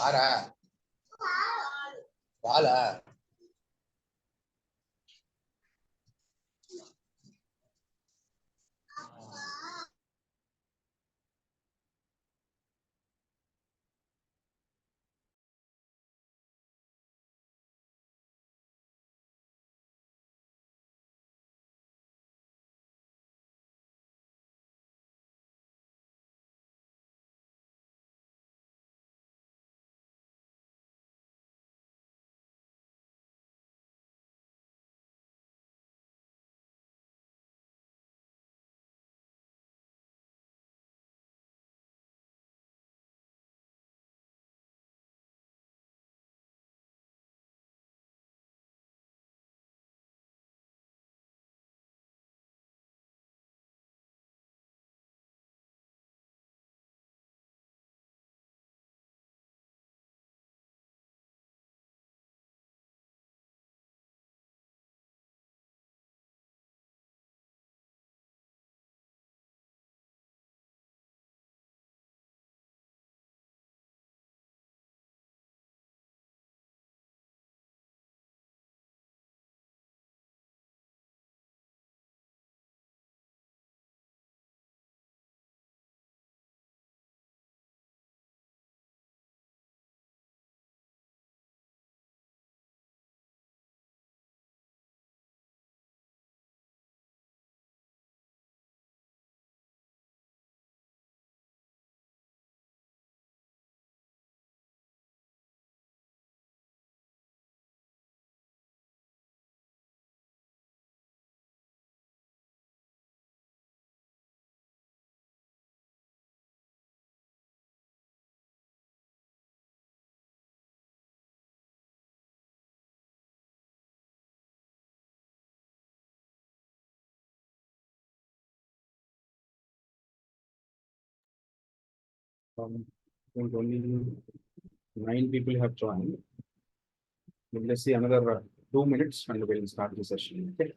ஆறா Bala I think only 9 people have joined. Let's see another 2 minutes and we'll start the session. Okay.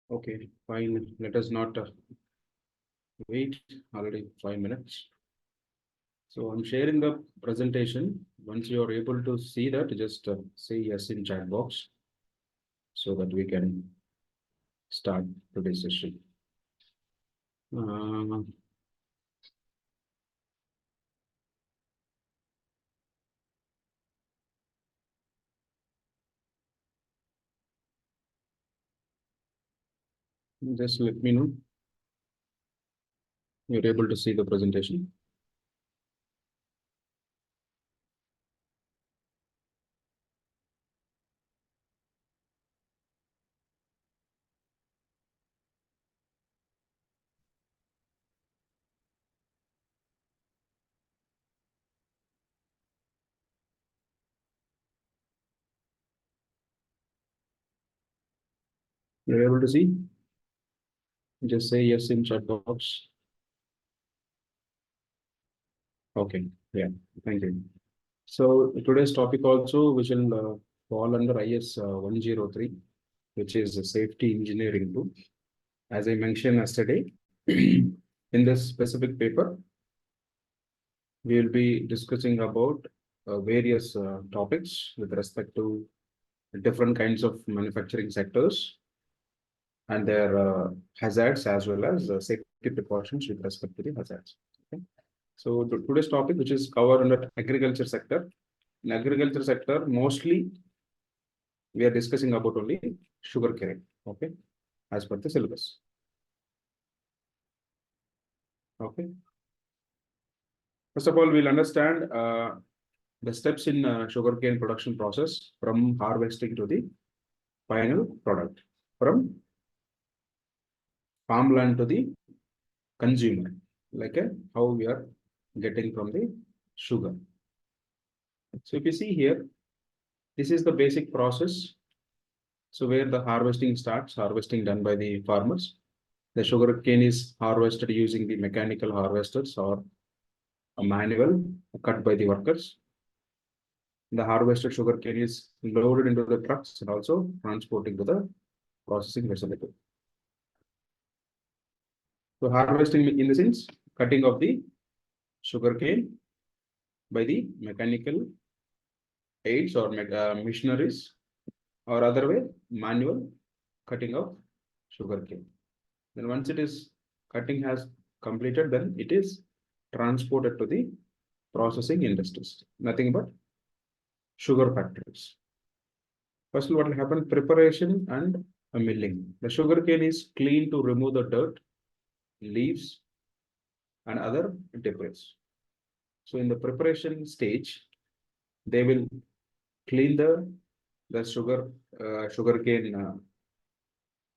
Okay, fine. Let us not wait already 5 minutes. So I'm sharing the presentation. Once you are able to see that, just say yes in chat box so that we can start today's session. Uh, just let me know you're able to see the presentation. You're able to see? Just say yes in chat box. Okay, yeah, thank you. So today's topic also, which will fall under IS 103, which is safety engineering 2. As I mentioned yesterday, in this specific paper, we will be discussing about various topics with respect to different kinds of manufacturing sectors and their hazards, as well as safety precautions with respect to the hazards. Okay. So today's topic, which is covered under agriculture sector. In agriculture sector, mostly we are discussing about only sugarcane, okay, as per the syllabus. Okay. First of all, we'll understand the steps in sugarcane production process from harvesting to the final product, from farmland to the consumer, like how we are getting from the sugar. So if you see here, this is the basic process. So where the harvesting starts, harvesting done by the farmers. The sugarcane is harvested using the mechanical harvesters or a manual cut by the workers. The harvested sugarcane is loaded into the trucks and also transported to the processing facility. So harvesting in the sense cutting of the sugarcane by the mechanical aids or machineries, or other way manual cutting of sugarcane. Then once it is cutting has completed, then it is transported to the processing industries. Nothing but sugar factories. First, what will happen? Preparation and milling. The sugarcane is cleaned to remove the dirt, leaves, and other debris. So in the preparation stage, they will clean the sugarcane,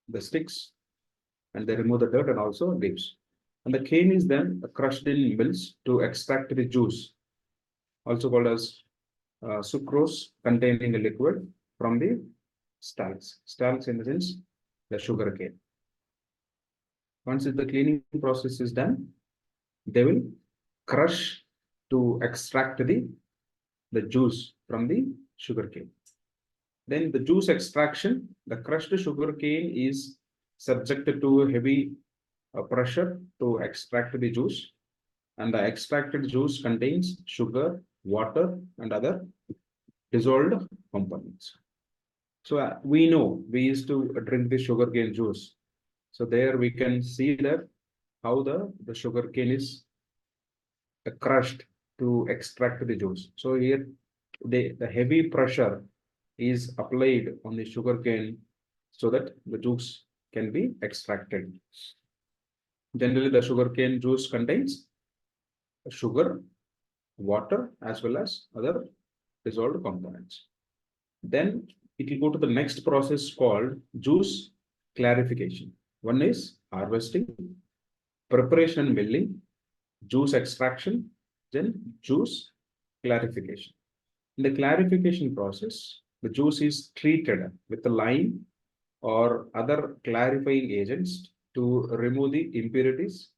the sticks, and they remove the dirt and also leaves. And the cane is then crushed in mills to extract the juice, also called as sucrose, containing a liquid from the stalks. Stalks in the sense the sugarcane. Once the cleaning process is done, they will crush to extract the juice from the sugarcane. Then the juice extraction, the crushed sugarcane is subjected to heavy pressure to extract the juice, and the extracted juice contains sugar, water, and other dissolved components. So we know we used to drink the sugarcane juice. So there we can see that how the sugarcane is crushed to extract the juice. So here the heavy pressure is applied on the sugarcane so that the juice can be extracted. Generally, the sugarcane juice contains sugar, water, as well as other dissolved components. Then it will go to the next process called juice clarification. One is harvesting, preparation and milling, juice extraction, then juice clarification. In the clarification process, the juice is treated with a lime or other clarifying agents to remove the impurities,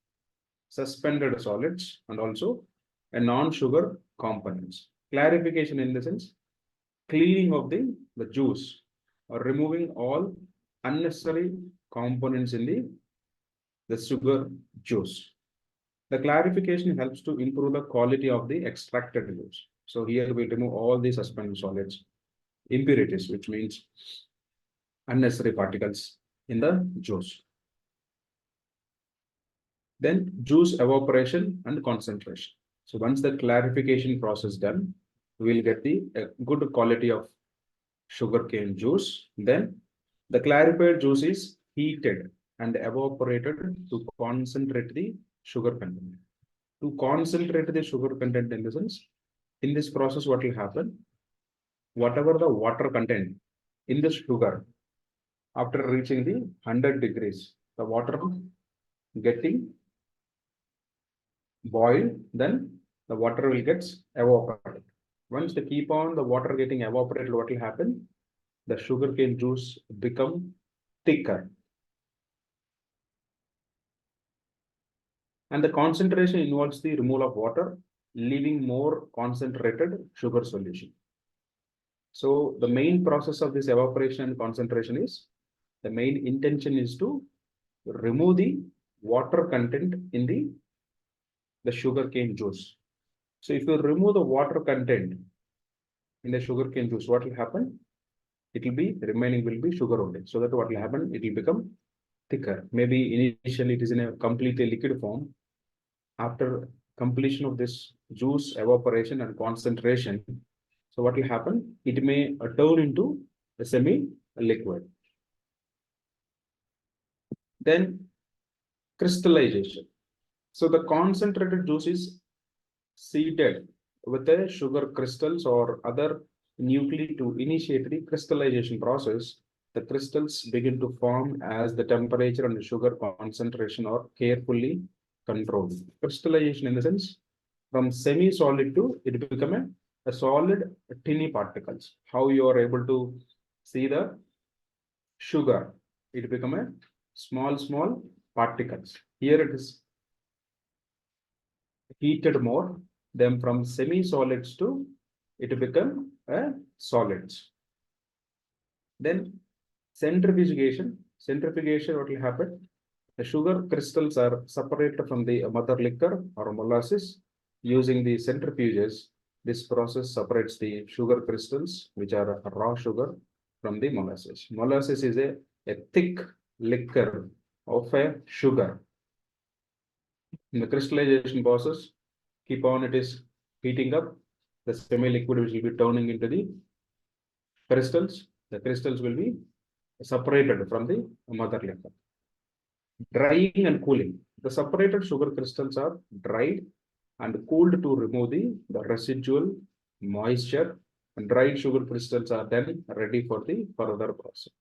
suspended solids, and also a non-sugar components. Clarification in the sense cleaning of the juice or removing all unnecessary components in the sugar juice. The clarification helps to improve the quality of the extracted juice. So here we remove all the suspended solids, impurities, which means unnecessary particles in the juice. Then juice evaporation and concentration. So once the clarification process done, we will get the good quality of sugarcane juice. Then the clarified juice is heated and evaporated to concentrate the sugar content. To concentrate the sugar content in the sense, in this process, what will happen? Whatever the water content in the sugar, after reaching the 100 degrees, the water getting boiled, then the water will get evaporated. Once they keep on the water getting evaporated, what will happen? The sugarcane juice become thicker. And the concentration involves the removal of water, leaving more concentrated sugar solution. So the main process of this evaporation and concentration is, the main intention is to remove the water content in the sugarcane juice. So if you remove the water content in the sugarcane juice, what will happen? It will be, remaining will be sugar only. So that what will happen? It will become thicker. Maybe initially it is in a completely liquid form. After completion of this juice evaporation and concentration, so what will happen? It may turn into a semi-liquid. Then crystallization. So the concentrated juice is seeded with the sugar crystals or other nuclei to initiate the crystallization process. The crystals begin to form as the temperature and the sugar concentration are carefully controlled. Crystallization in the sense, from semi-solid to it become a solid tiny particles. How you are able to see the sugar, it become a small particles. Here it is heated more, then from semi-solids to it become a solids. Then centrifugation. Centrifugation, what will happen? The sugar crystals are separated from the mother liquor or molasses using the centrifuges. This process separates the sugar crystals, which are raw sugar, from the molasses. Molasses is a thick liquor of a sugar. In the crystallization process, keep on it is heating up, the semi-liquid which will be turning into the crystals. The crystals will be separated from the mother liquor. Drying and cooling. The separated sugar crystals are dried and cooled to remove the residual moisture. And dried sugar crystals are then ready for the further process.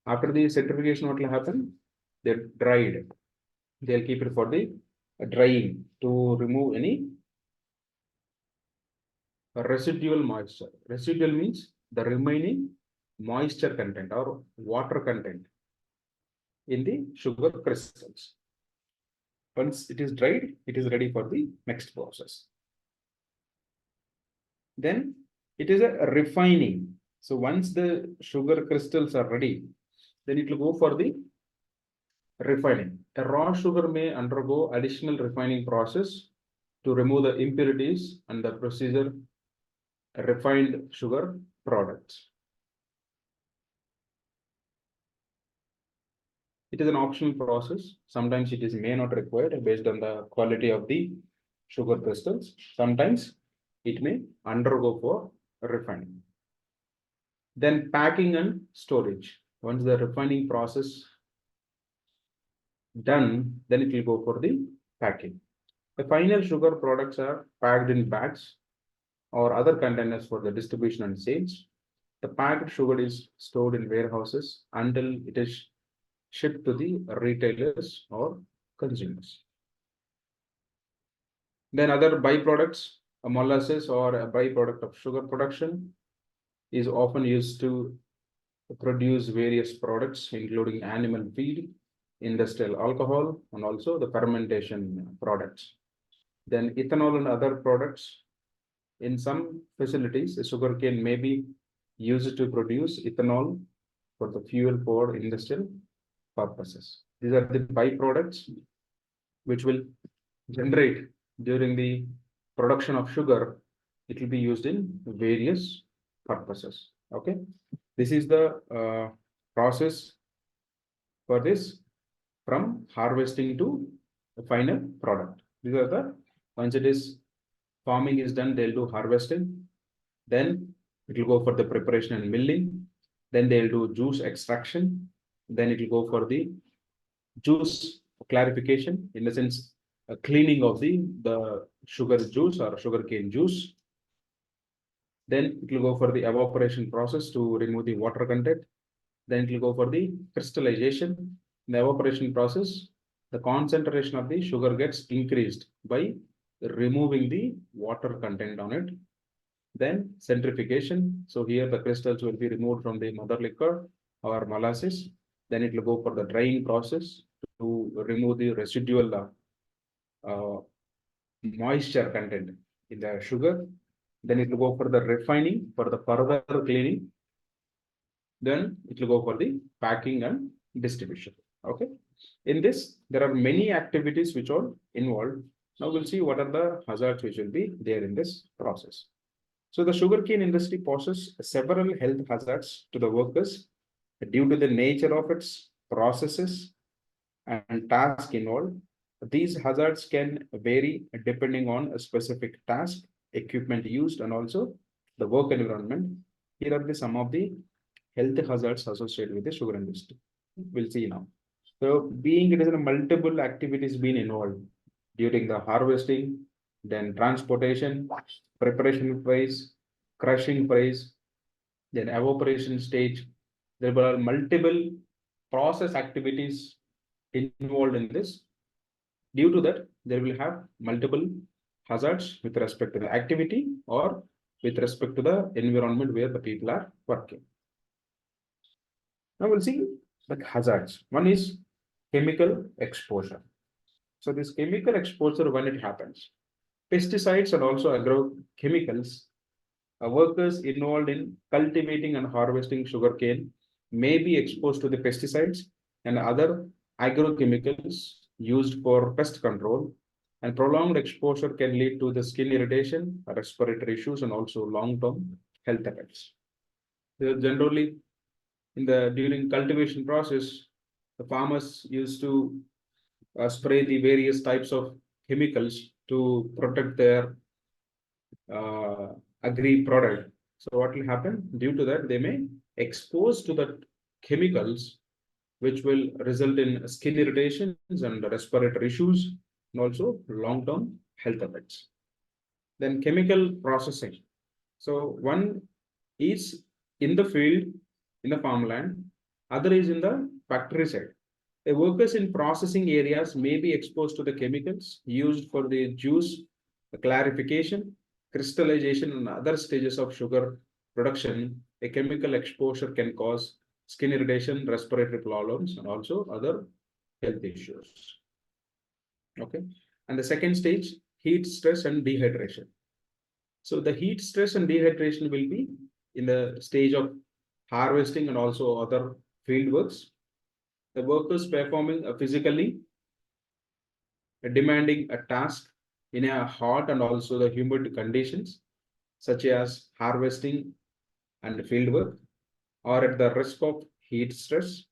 After the centrifugation, what will happen? They're dried. They'll keep it for the drying to remove any residual moisture. Residual means the remaining moisture content or water content in the sugar crystals. Once it is dried, it is ready for the next process. Then it is a refining. So once the sugar crystals are ready, then it will go for the refining. A raw sugar may undergo additional refining process to remove the impurities and the procedure refined sugar products. It is an optional process. Sometimes it is may not required based on the quality of the sugar crystals. Sometimes it may undergo for refining. Then packing and storage. Once the refining process done, then it will go for the packing. The final sugar products are packed in bags or other containers for the distribution and sales. The packed sugar is stored in warehouses until it is shipped to the retailers or consumers. Then other byproducts, a molasses or a byproduct of sugar production is often used to produce various products, including animal feed, industrial alcohol, and also the fermentation products. Then ethanol and other products. In some facilities, the sugarcane may be used to produce ethanol for the fuel for industrial purposes. These are the byproducts which will generate during the production of sugar. It will be used in various purposes. Okay, this is the process for this from harvesting to the final product. These are the, once it is farming is done, they'll do harvesting, then it will go for the preparation and milling, then they'll do juice extraction, then it will go for the juice clarification, in the sense a cleaning of the sugar juice or sugarcane juice. Then it will go for the evaporation process to remove the water content. Then it will go for the crystallization. In the evaporation process, the concentration of the sugar gets increased by removing the water content on it. Then centrifugation. So here the crystals will be removed from the mother liquor or molasses. Then it will go for the drying process to remove the residual uh, moisture content in the sugar. Then it will go for the refining for the further cleaning. Then it will go for the packing and distribution. Okay. In this, there are many activities which are involved. Now we'll see what are the hazards which will be there in this process. So the sugarcane industry poses several health hazards to the workers due to the nature of its processes and task involved. These hazards can vary depending on a specific task, equipment used, and also the work environment. Here are some of the health hazards associated with the sugar industry. We'll see now. So, being it is a multiple activities being involved during the harvesting, then transportation, preparation phase, crushing phase, then evaporation stage. There were multiple process activities involved in this. Due to that, there will have multiple hazards with respect to the activity or with respect to the environment where the people are working. Now we'll see the hazards. One is chemical exposure. So this chemical exposure, when it happens, pesticides and also agrochemicals, workers involved in cultivating and harvesting sugarcane may be exposed to the pesticides and other agrochemicals used for pest control, and prolonged exposure can lead to the skin irritation, respiratory issues, and also long-term health effects. Generally, during cultivation process, the farmers used to spray the various types of chemicals to protect their agri product. So what will happen? Due to that, they may expose to the chemicals, which will result in skin irritations and respiratory issues, and also long-term health effects. Then chemical processing. So one is in the field, in the farmland, other is in the factory side. The workers in processing areas may be exposed to the chemicals used for the juice clarification, crystallization, and other stages of sugar production. A chemical exposure can cause skin irritation, respiratory problems, and also other health issues. Okay. And the second stage, heat stress and dehydration. So the heat stress and dehydration will be in the stage of harvesting and also other field works. The workers performing physically demanding a task in a hot and also the humid conditions, such as harvesting and field work, or at the risk of heat stress,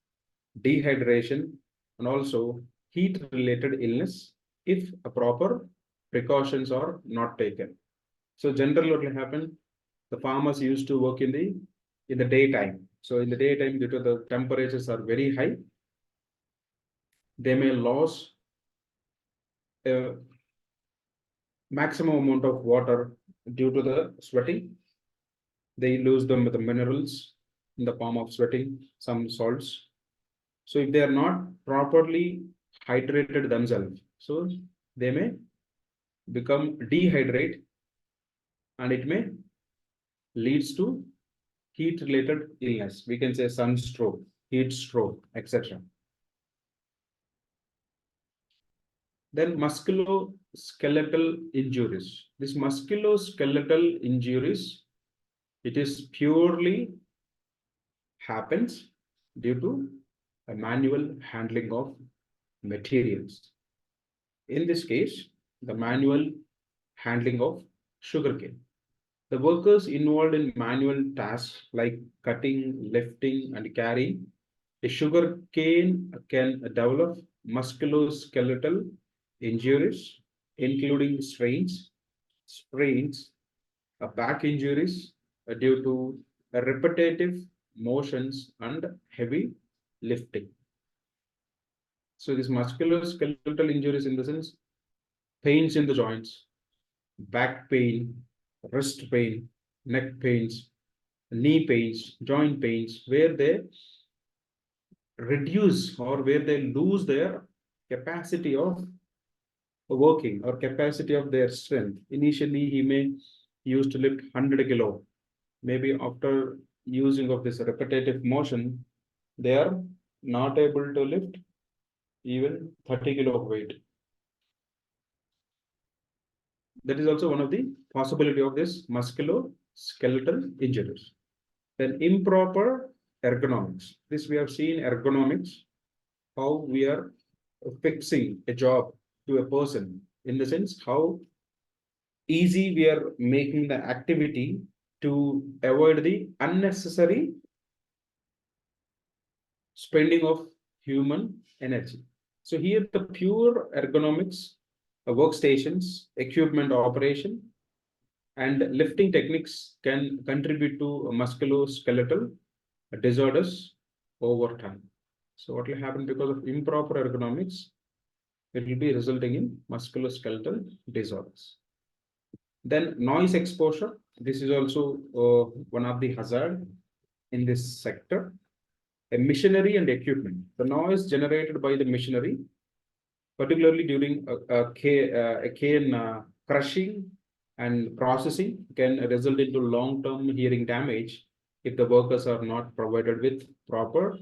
dehydration, and also heat related illness if a proper precautions are not taken. So generally what will happen, the farmers used to work in the daytime. So in the daytime, due to the temperatures are very high, they may lose a maximum amount of water due to the sweating. They lose them with the minerals in the form of sweating, some salts. So if they are not properly hydrated themselves, so they may become dehydrate, and it may leads to heat related illness. We can say sunstroke, heat stroke, etc. Then musculoskeletal injuries. This musculoskeletal injuries, it is purely happens due to a manual handling of materials. In this case, the manual handling of sugarcane. The workers involved in manual tasks like cutting, lifting, and carrying a sugarcane can develop musculoskeletal injuries, including strains, sprains, back injuries due to repetitive motions and heavy lifting. So these musculoskeletal injuries in the sense, pains in the joints, back pain, wrist pain, neck pains, knee pains, joint pains, where they reduce or where they lose their capacity of working or capacity of their strength. Initially, he may used to lift 100 kilo. Maybe after using of this repetitive motion, they are not able to lift even 30 kilo of weight. That is also one of the possibility of this musculoskeletal injuries. Then improper ergonomics. This we have seen ergonomics, how we are fixing a job to a person, in the sense how easy we are making the activity to avoid the unnecessary spending of human energy. So here the pure ergonomics, workstations, equipment operation, and lifting techniques can contribute to musculoskeletal disorders over time. So what will happen because of improper ergonomics? It will be resulting in musculoskeletal disorders. Then noise exposure. This is also one of the hazard in this sector. A machinery and equipment. The noise generated by the machinery, particularly during a cane crushing and processing, can result into long-term hearing damage if the workers are not provided with proper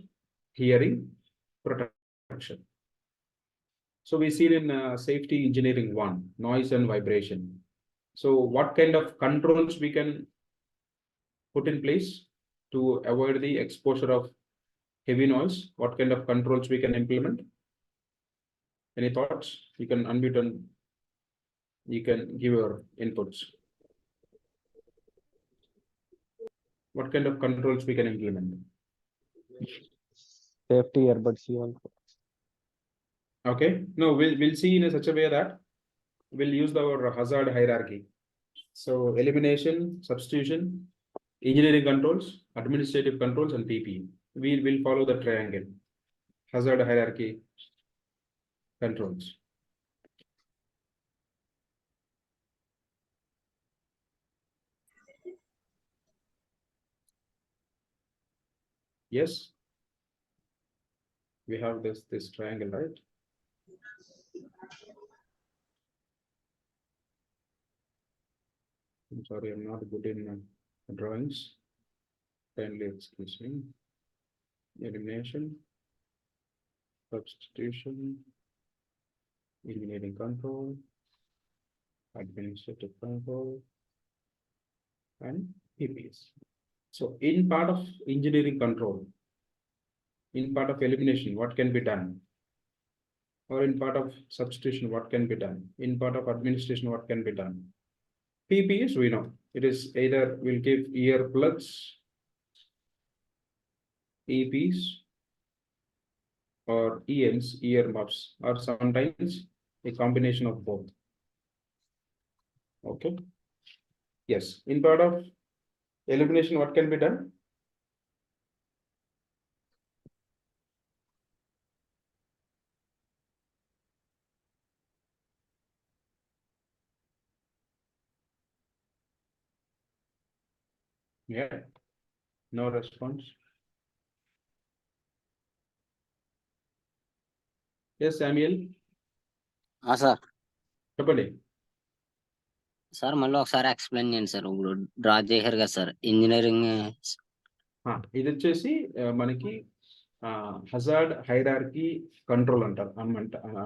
hearing protection. So we see in safety engineering 1, noise and vibration. So what kind of controls we can put in place to avoid the exposure of heavy noise? What kind of controls we can implement? Any thoughts? You can unmute and you can give your inputs. What kind of controls we can implement? Safety earbuds also. Okay. No, we'll see in such a way that we'll use our hazard hierarchy. So elimination, substitution, engineering controls, administrative controls, and PPE. We will follow the triangle. Hazard hierarchy controls. Yes. We have this triangle, right? I'm sorry, I'm not good in drawings. Kindly excuse me. Elimination, substitution, engineering control, administrative control, and PPS. So in part of engineering control, in part of elimination, what can be done? Or in part of substitution, what can be done? In part of administration, what can be done? PPS, we know. It is either we'll give earplugs, EPs, or EMs, earmuffs, or sometimes a combination of both. Okay. Yes. In part of elimination, what can be done? Yeah. No response. Yes, Samuel. Sir చెప్పండి. Sir మళ్ళీ ఒకసారి explain చేయండి sir. ఇప్పుడు draw చేశారు కదా sir engineering. ఇది వచ్చేసి మనకి హజార్డ్ హైరార్కీ కంట్రోల్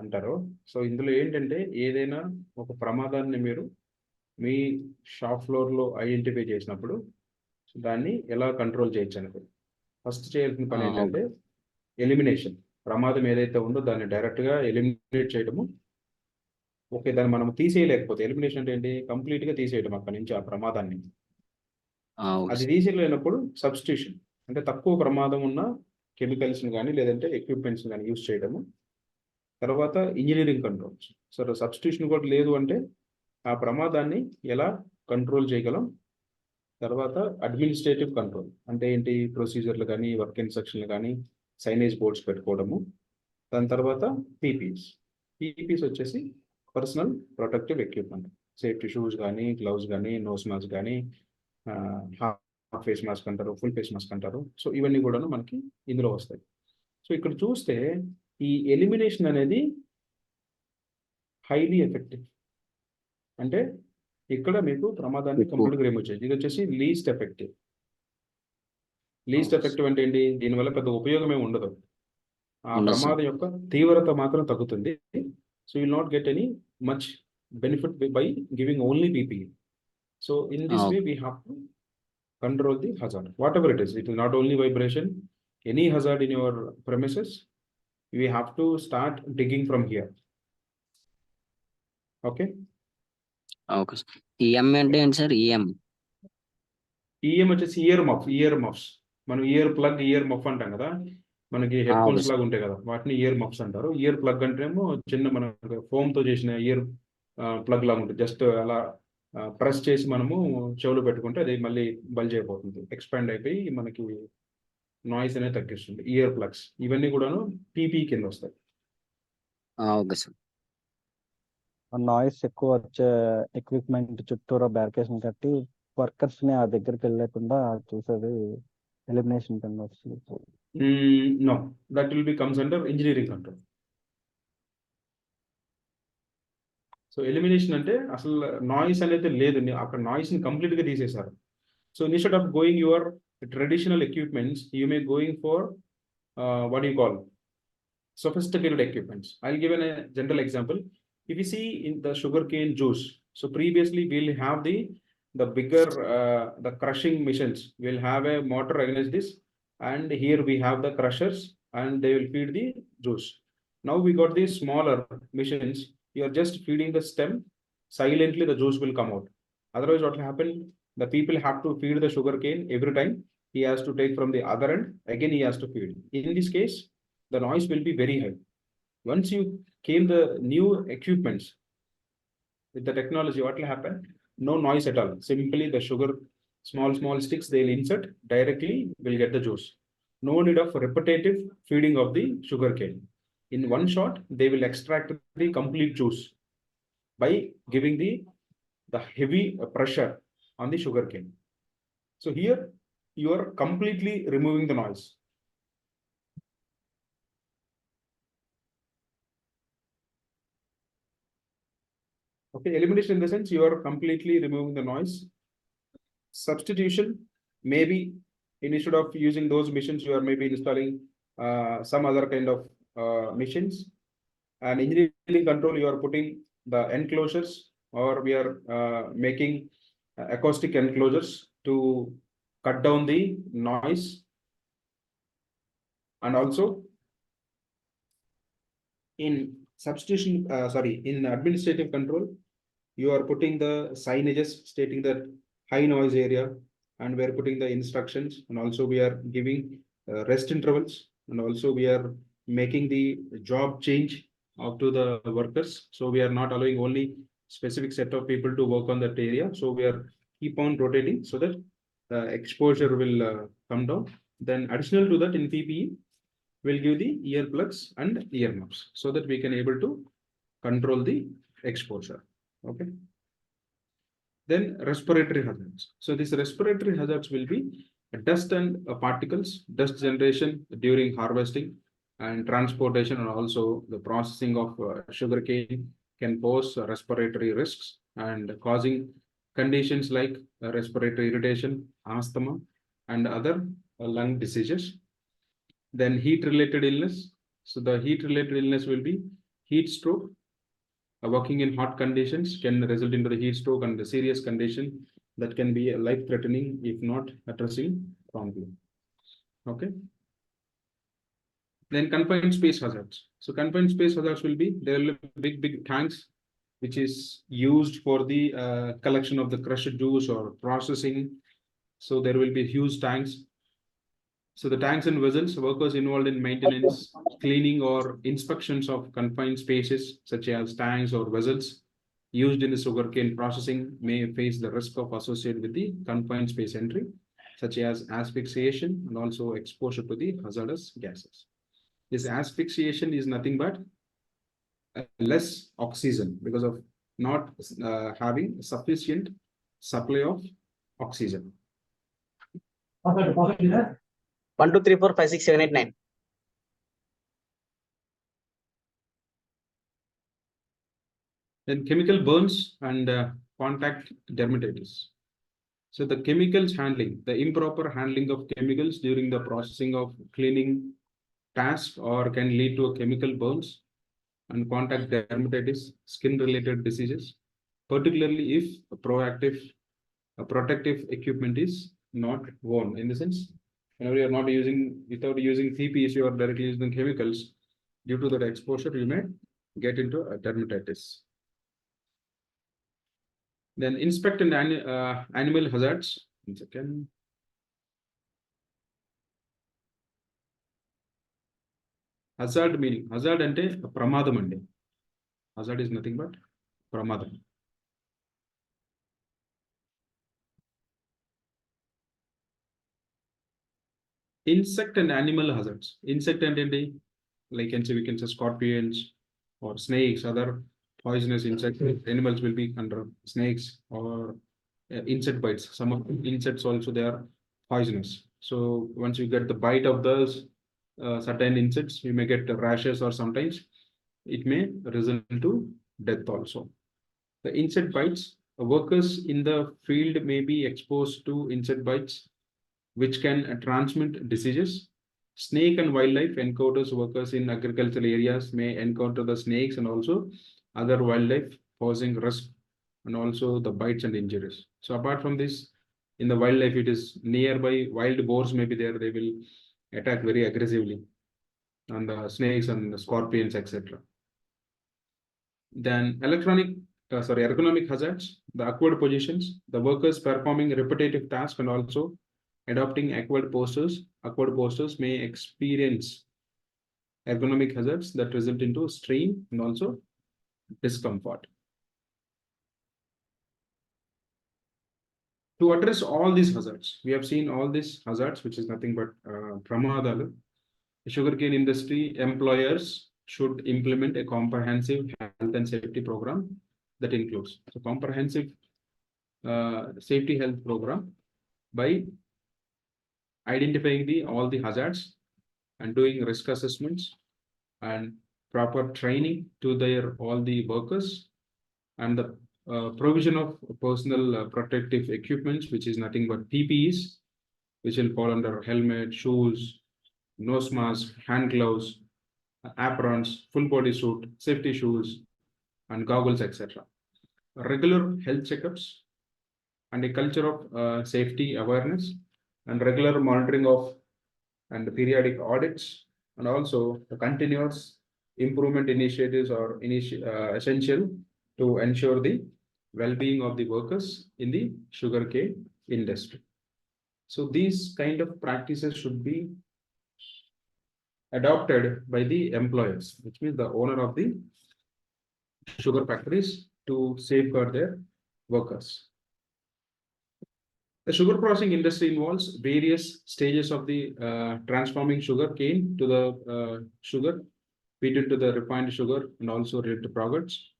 అంటారు. సో ఇందులో ఏంటంటే ఏదైనా ఒక ప్రమాదాన్ని మీరు మీ షాప్ ఫ్లోర్ లో ఐడెంటిఫై చేసినప్పుడు దాన్ని ఎలా కంట్రోల్ చేయొచ్చు అనేది ఫస్ట్ చేయాల్సిన పని ఏంటంటే ఎలిమినేషన్. ప్రమాదం ఏదైతే ఉందో దాన్ని డైరెక్ట్ గా ఎలిమినేట్ చేయడము. ఓకే, దాన్ని మనం తీసేయలేకపోతే ఎలిమినేషన్ అంటే ఏంటి? కంప్లీట్ గా తీసేయడం అక్కడి నుంచి ఆ ప్రమాదాన్ని. అది తీసేయలేనప్పుడు సబ్స్టిట్యూషన్ అంటే తక్కువ ప్రమాదం ఉన్న కెమికల్స్ కానీ లేదంటే ఎక్విప్మెంట్స్ కానీ యూజ్ చేయడము. తర్వాత ఇంజనీరింగ్ కంట్రోల్స్. సో సబ్స్టిట్యూషన్ కూడా లేదు అంటే ఆ ప్రమాదాన్ని ఎలా కంట్రోల్ చేయగలం. తర్వాత అడ్మినిస్ట్రేటివ్ కంట్రోల్ అంటే ఏంటి? ప్రొసీజర్లు కానీ వర్క్ ఇన్స్ట్రక్షన్లు కానీ సైనేజ్ బోర్డ్స్ పెట్టుకోవడము. దాని తర్వాత పీపీస్. పీపీస్ వచ్చేసి personal protective equipment, safety shoes కానీ, గ్లౌస్ కానీ, నోస్ మాస్క్ కానీ, హాఫ్ ఫేస్ మాస్క్ అంటారు, ఫుల్ ఫేస్ మాస్క్ అంటారు. సో ఇవన్నీ కూడా మనకి ఇందులో వస్తాయి. సో ఇక్కడ చూస్తే ఈ ఎలిమినేషన్ అనేది హైలీ ఎఫెక్టివ్. అంటే ఇక్కడ మీకు ప్రమాదాన్ని కంప్లీట్గా రిమూవ్ చేయొచ్చు. ఇది వచ్చేసి లీస్ట్ ఎఫెక్టివ్. లీస్ట్ ఎఫెక్టివ్ అంటే ఏంటి? దీనివల్ల పెద్ద ఉపయోగమే ఉండదు. ఆ ప్రమాదం యొక్క తీవ్రత మాత్రం తగ్గుతుంది. So you will not get any much benefit by giving only PPE. So in this way we have to control the hazard, whatever it is. It is not only vibration, any hazard in your premises, we have to start digging from here. Okay. Okay sir. EM అంటే ఏంటి sir? EM వచ్చేసి year muffs. మనం year plug, year మఫ్ అంటాం కదా, మనకి head phones లాగా ఉంటాయి కదా, వాటిని ఇయర్ మఫ్స్ అంటారు. ఇయర్ ప్లగ్ అంటేమో చిన్న మన ఫోమ్ తో చేసిన ఇయర్ ప్లగ్ లాగా ఉంటుంది. జస్ట్ అలా ప్రెస్ చేసి మనము చెవులు పెట్టుకుంటే అది మళ్ళీ బల్జ్ అయిపోతుంది, ఎక్స్పాండ్ అయిపోయి మనకి నాయిస్ అనేది తగ్గిస్తుంది. ఇయర్ ప్లగ్స్ ఇవన్నీ కూడాను పీపీ కింద వస్తాయి. Okay sir. నాయిస్ ఎక్కువ వచ్చే ఎక్విప్మెంట్ చుట్టూరా బ్యారికేషన్ కట్టి వర్కర్స్ ని ఆ దగ్గరికి వెళ్ళకుండా చూసేది ఎలిమినేషన్ కింద వస్తుంది. No, that will be comes under engineering control. So elimination అంటే అసలు నాయిస్ అనేది లేదు, అక్కడ నాయిస్ ని కంప్లీట్ గా తీసేశారు. So instead of going your traditional equipments, you may going for what do you call sophisticated equipments. I'll give a general example. If you see in the sugarcane juice, so previously we'll have the bigger the crushing machines will have a motor against this, and here we have the crushers and they will feed the juice. Now we got these smaller machines, you are just feeding the stem, silently the juice will come out. Otherwise what will happen, the people have to feed the sugarcane every time. He has to take from the other end, again he has to feed. In this case the noise will be very high. Once you came the new equipments with the technology, what will happen? No noise at all. Simply the sugar, small sticks they'll insert, directly will get the juice. No need of repetitive feeding of the sugarcane. In one shot they will extract the complete juice by giving the heavy pressure on the sugarcane. So here you are completely removing the noise. Okay, elimination in the sense you are completely removing the noise. Substitution, maybe instead of using those machines, you are maybe installing some other kind of machines. And engineering control, you are putting the enclosures, or we are making acoustic enclosures to cut down the noise. And also in substitution, in administrative control, you are putting the signages stating that high noise area, and we are putting the instructions, and also we are giving rest intervals, and also we are making the job change up to the workers. So we are not allowing only specific set of people to work on that area. So we are keep on rotating so that the exposure will come down. Then additional to that, in PPE we'll give the earplugs and ear muffs so that we can able to control the exposure. Okay. Then respiratory hazards. So these respiratory hazards will be dust and particles, dust generation during harvesting and transportation, and also the processing of sugarcane can pose respiratory risks and causing conditions like respiratory irritation, asthma, and other lung diseases. Then heat related illness. So the heat related illness will be heat stroke. Working in hot conditions can result into the heat stroke and the serious condition that can be life threatening if not addressing promptly. Okay. Then confined space hazards. So confined space hazards will be, there will be big tanks which is used for the collection of the crushed juice or processing. So there will be huge tanks. So the tanks and vessels, workers involved in maintenance, cleaning, or inspections of confined spaces such as tanks or vessels used in the sugarcane processing may face the risk of associated with the confined space entry, such as asphyxiation and also exposure to the hazardous gases. This asphyxiation is nothing but less oxygen because of not having sufficient supply of oxygen. 1 2 3 4 5 6 7 8 9. Then chemical burns and contact dermatitis. So the chemicals handling, the improper handling of chemicals during the processing of cleaning task or can lead to a chemical burns and contact dermatitis, skin-related diseases, particularly if a protective equipment is not worn. In the sense, whenever you are not using, without using CPs, you are directly using chemicals. Due to that exposure, you may get into a dermatitis. Then inspect and animal hazards. 1 second. Hazard meaning, hazard ante pramadam andi. Hazard is nothing but pramadam. Insect and animal hazards. Insect and like we can say scorpions or snakes, other poisonous insects. Animals will be under snakes or insect bites. Some of the insects also they are poisonous. So once you get the bite of those certain insects, you may get rashes or sometimes it may result to death also. The insect bites, workers in the field may be exposed to insect bites, which can transmit diseases. Snake and wildlife encounters, workers in agricultural areas may encounter the snakes and also other wildlife posing risk and also the bites and injuries. So apart from this, in the wildlife, it is nearby wild boars may be there, they will attack very aggressively, and the snakes and the scorpions, etc. Then ergonomic hazards, the awkward positions, the workers performing repetitive tasks and also adopting awkward postures may experience ergonomic hazards that result into strain and also discomfort. To address all these hazards, we have seen all these hazards, which is nothing but pramadalu. The sugarcane industry employers should implement a comprehensive health and safety program that includes a comprehensive safety health program by identifying all the hazards and doing risk assessments and proper training to all the workers, and the provision of personal protective equipments, which is nothing but PPEs, which will fall under helmet, shoes, nose mask, hand gloves, aprons, full body suit, safety shoes, and goggles, etc. Regular health checkups and a culture of safety awareness and regular monitoring of and periodic audits, and also the continuous improvement initiatives are essential to ensure the well-being of the workers in the sugarcane industry. So these kind of practices should be adopted by the employers, which means the owner of the sugar factories, to safeguard their workers. The sugar processing industry involves various stages of the transforming sugar cane to the sugar, feed into the refined sugar and also related products.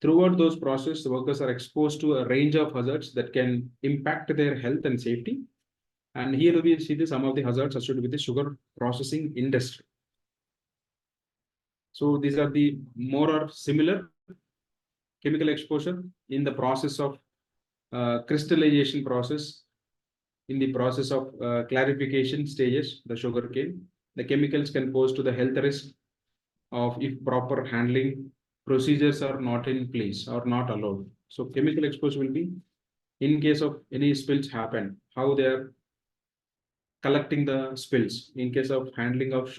Throughout those processes, the workers are exposed to a range of hazards that can impact their health and safety. And here we see some of the hazards associated with the sugar processing industry. So these are the more or similar chemical exposure in the process of crystallization process. In the process of clarification stages, the sugarcane, the chemicals can pose to the health risk of if proper handling procedures are not in place or not allowed. So chemical exposure will be in case of any spills happen, how they are collecting the spills. In case of handling of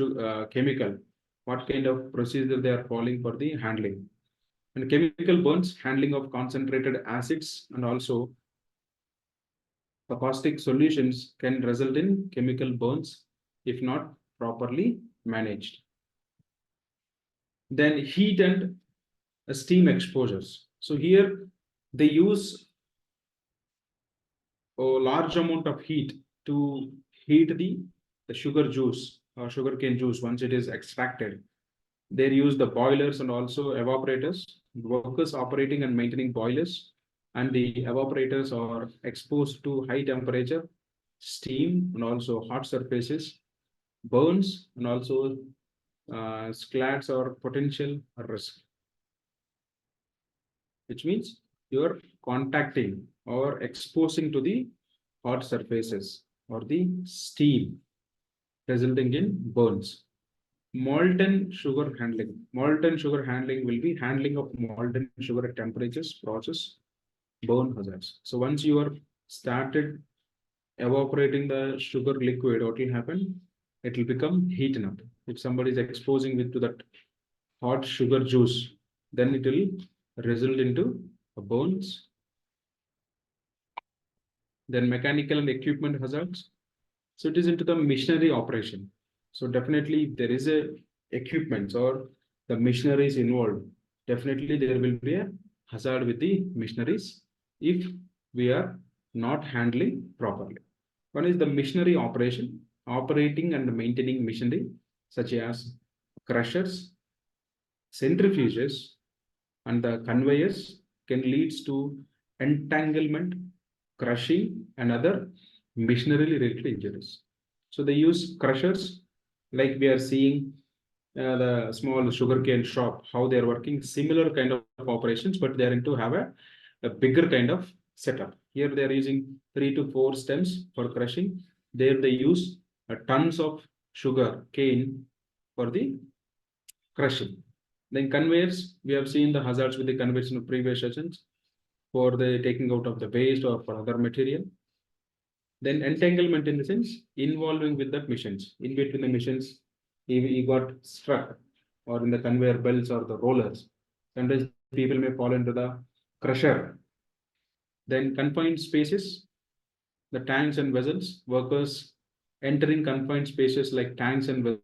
chemical, what kind of procedure they are following for the handling. And chemical burns, handling of concentrated acids and also the caustic solutions can result in chemical burns if not properly managed. Then heat and steam exposures. So here they use a large amount of heat to heat the sugar juice or sugarcane juice once it is extracted. They use the boilers and also evaporators. Workers operating and maintaining boilers and the evaporators are exposed to high temperature, steam, and also hot surfaces, burns, and also sclads or potential risk. Which means you're contacting or exposing to the hot surfaces or the steam, resulting in burns. Molten sugar handling. Molten sugar handling will be handling of molten sugar at temperatures, process, burn hazards. So once you are started evaporating the sugar liquid, what will happen? It will become heated up. If somebody is exposing it to that hot sugar juice, then it will result into burns. Then mechanical and equipment hazards. So it is into the machinery operation. So definitely if there is a equipment or the machineries involved, definitely there will be a hazard with the machineries if we are not handling properly. One is the machinery operation, operating and maintaining machinery such as crushers, centrifuges, and the conveyors can lead to entanglement, crushing, and other machinery related injuries. So they use crushers, like we are seeing the small sugarcane shop, how they are working similar kind of operations, but they are into have a bigger kind of setup. Here they are using 3 to 4 stems for crushing. There they use tons of sugar cane for the crushing. Then conveyors, we have seen the hazards with the conveyors in the previous sessions for the taking out of the waste or for other material. Then entanglement in the sense involving with the machines. In between the machines, he got struck or in the conveyor belts or the rollers. Sometimes people may fall into the crusher. Then confined spaces, the tanks and vessels, workers entering confined spaces like tanks and